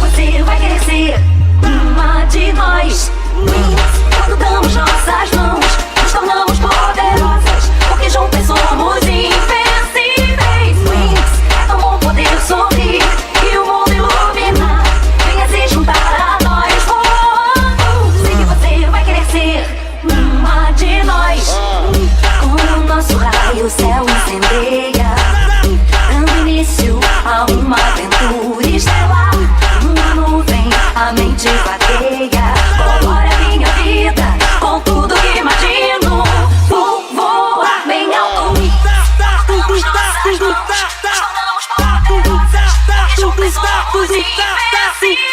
você vai querer ser uma de nós. Quando damos nossas mãos, nos tornamos poderosas, porque juntas somos invencíveis. WINX, é tão bom poder sorrir e o mundo iluminar. Venha se juntar a nós. Sei que você vai querer ser uma de nós. Com o nosso raio o céu incendeia, dando início a uma aventura estelar. Uma nuvem, a mente vagueia, colore a minha vida com tudo que imagino. Vou voar bem alto. Damos nossas mãos, nos tornamos poderosas, e juntas somos invencíveis.